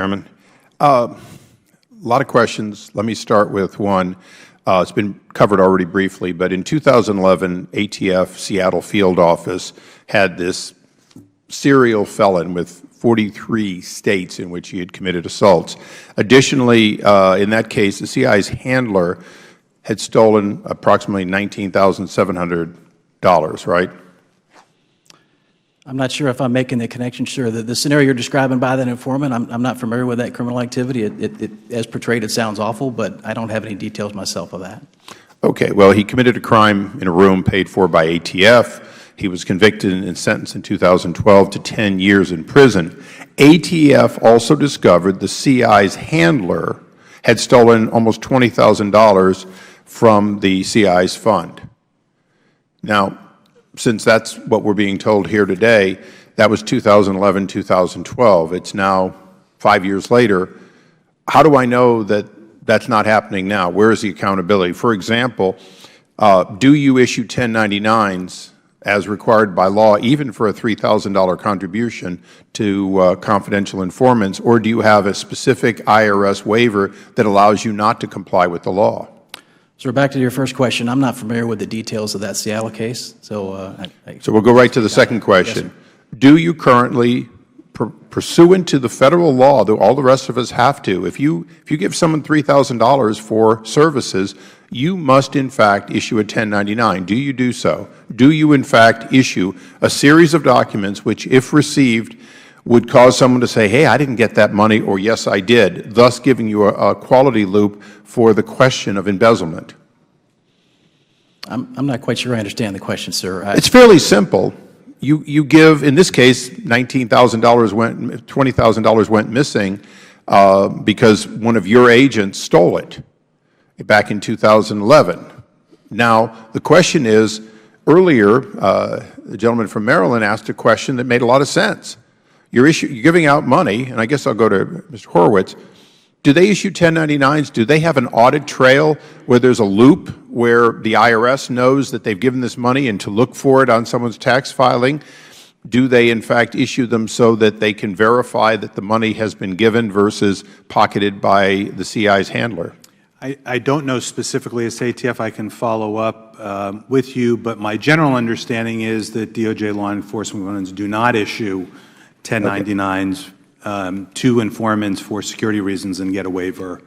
Chairman. A lot of questions. Let me start with one. It's been covered already briefly, but in 2011, ATF Seattle Field Office had this serial felon with 43 states in which he had committed assaults. Additionally, in that case, the CI's handler had stolen approximately $19,700, right? I'm not sure if I'm making the connection. Sure, the scenario you're describing by that informant, I'm not familiar with that criminal activity. As portrayed, it sounds awful, but I don't have any details myself of that. Okay. Well, he committed a crime in a room paid for by ATF. He was convicted and sentenced in 2012 to 10 years in prison. ATF also discovered the CI's handler had stolen almost $20,000 from the CI's fund. Now, since that's what we're being told here today, that was 2011, 2012. It's now 5 years later. How do I know that that's not happening now? Where is the accountability? For example, do you issue 1099s as required by law, even for a $3,000 contribution to confidential informants, or do you have a specific IRS waiver that allows you not to comply with the law? So back to your first question, I'm not familiar with the details of that Seattle case. So we'll go right to the second question. Yes, do you currently, pursuant to the federal law that all the rest of us have to, if you give someone $3,000 for services, you must in fact issue a 1099. Do you do so? Do you in fact issue a series of documents which, if received, would cause someone to say, hey, I didn't get that money, or yes, I did, thus giving you a quality loop for the question of embezzlement? I'm not quite sure I understand the question, sir. It's fairly simple. You give, in this case, $20,000 went missing because one of your agents stole it back in 2011. Now, the question is, earlier, the gentleman from Maryland asked a question that made a lot of sense. You're giving out money, and I guess I'll go to Mr. Horowitz. Do they issue 1099s? Do they have an audit trail where there's a loop where the IRS knows that they've given this money and to look for it on someone's tax filing? Do they, in fact, issue them so that they can verify that the money has been given versus pocketed by the CI's handler? I don't know specifically as ATF. I can follow up with you, but my general understanding is that DOJ law enforcement ones do not issue 1099s to informants for security reasons and get a waiver.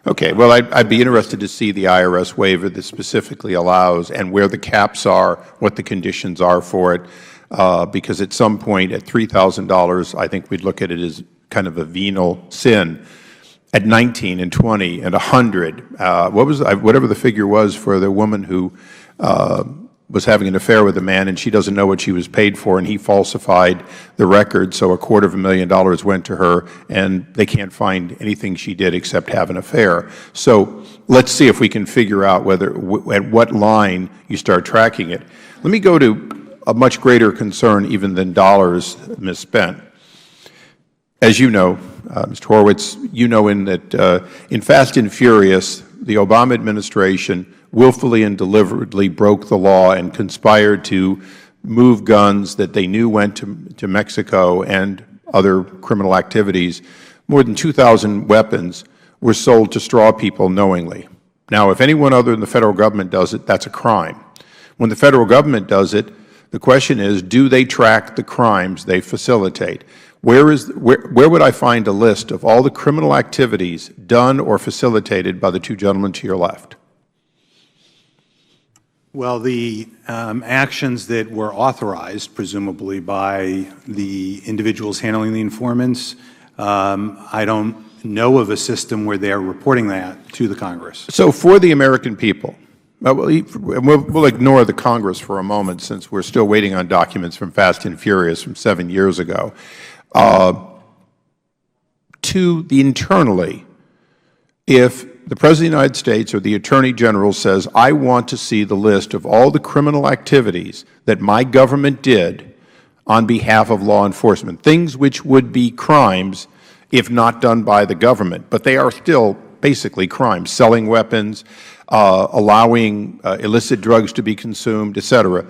Okay. Well, I'd be interested to see the IRS waiver that specifically allows and where the caps are, what the conditions are for it, because at some point at $3,000, I think we'd look at it as kind of a venal sin. At 19 and 20 and 100, whatever the figure was for the woman who was having an affair with a man and she doesn't know what she was paid for, and he falsified the record, so $250,000 went to her, and they can't find anything she did except have an affair. So let's see if we can figure out at what line you start tracking it. Let me go to a much greater concern even than dollars misspent. As you know, Mr. Horowitz, you know in Fast and Furious, the Obama administration willfully and deliberately broke the law and conspired to move guns that they knew went to Mexico and other criminal activities. More than 2,000 weapons were sold to straw people knowingly. Now, if anyone other than the Federal Government does it, that's a crime. When the Federal Government does it, the question is, do they track the crimes they facilitate? Where would I find a list of all the criminal activities done or facilitated by the two gentlemen to your left? Well, the actions that were authorized, presumably by the individuals handling the informants, I don't know of a system where they are reporting that to the Congress. So for the American people, we'll ignore the Congress for a moment since we're still waiting on documents from Fast and Furious from 7 years ago. Internally, if the President of the United States or the Attorney General says, I want to see the list of all the criminal activities that my government did on behalf of law enforcement, things which would be crimes if not done by the government, but they are still basically crimes, selling weapons, allowing illicit drugs to be consumed, etc.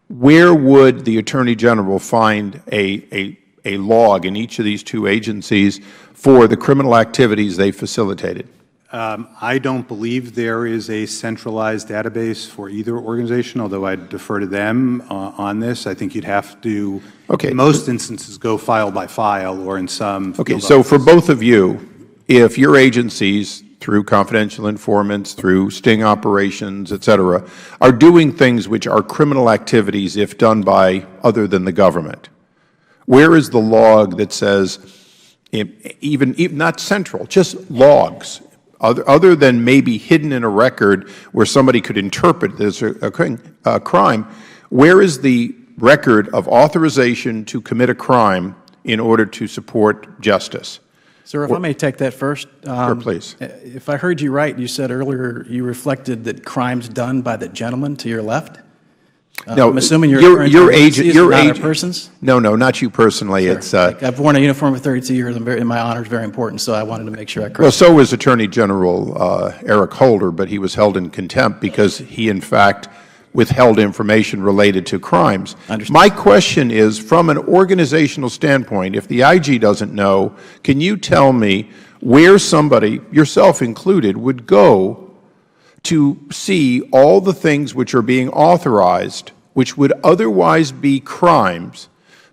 Where would the Attorney General find a a log in each of these two agencies for the criminal activities they facilitated? I don't believe there is a centralized database for either organization, although I'd defer to them on this. I think you'd have to, in most instances, go file by file, or in some Okay, so for both of you, if your agencies, through confidential informants, through sting operations, et cetera, are doing things which are criminal activities if done by other than the government, where is the log that says, even not central, just logs, other than maybe hidden in a record where somebody could interpret this a crime, where is the record of authorization to commit a crime in order to support justice? Sir, if I may take that first. Sure, please. If I heard you right, you said earlier you reflected that crimes done by the gentleman to your left? No, I'm assuming your agent, not persons? No, not you personally. Sure. It's I've worn a uniform for 32 years, and my honor is very important, so I wanted to make sure I corrected. well, so was Attorney General Eric Holder, but he was held in contempt because he, in fact, withheld information related to crimes. Understood. My question is, from an organizational standpoint, if the IG doesn't know, can you tell me where somebody, yourself included, would go to see all the things which are being authorized, which would otherwise be crimes?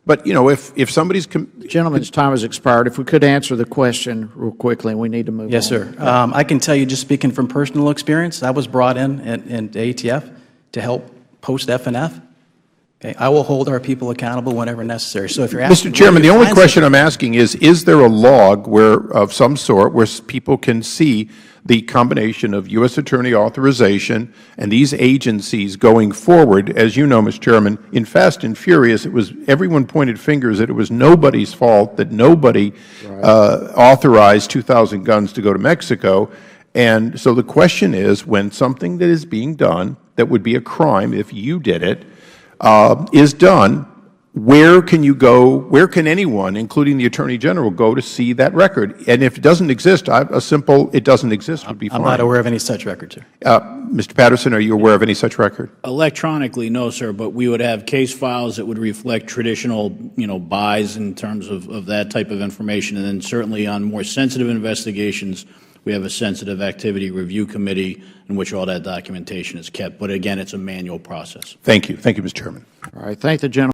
But, you know, if somebody's... Gentleman's time has expired. If we could answer the question real quickly, we need to move on. Yes, sir. I can tell you, just speaking from personal experience, I was brought in ATF to help post F&F. Okay, I will hold our people accountable whenever necessary. So if you're asking... Mr. Chairman, the only question I'm asking is there a log of some sort where people can see the combination of U.S. Attorney authorization and these agencies going forward? As you know, Mr. Chairman, in Fast and Furious, everyone pointed fingers that it was nobody's fault that nobody authorized 2,000 guns to go to Mexico. And so the question is, when something that is being done that would be a crime if you did it is done, where can you go, where can anyone, including the Attorney General, go to see that record? And if it doesn't exist, a simple "it doesn't exist" would be fine. I'm not aware of any such record, sir. Mr. Patterson, are you aware of any such record? Electronically, no, sir, but we would have case files that would reflect traditional, buys in terms of that type of information, and then certainly on more sensitive investigations, we have a sensitive activity review committee in which all that documentation is kept. But again, it's a manual process. Thank you. Thank you, Mr. Chairman. All right. Thank the gentleman.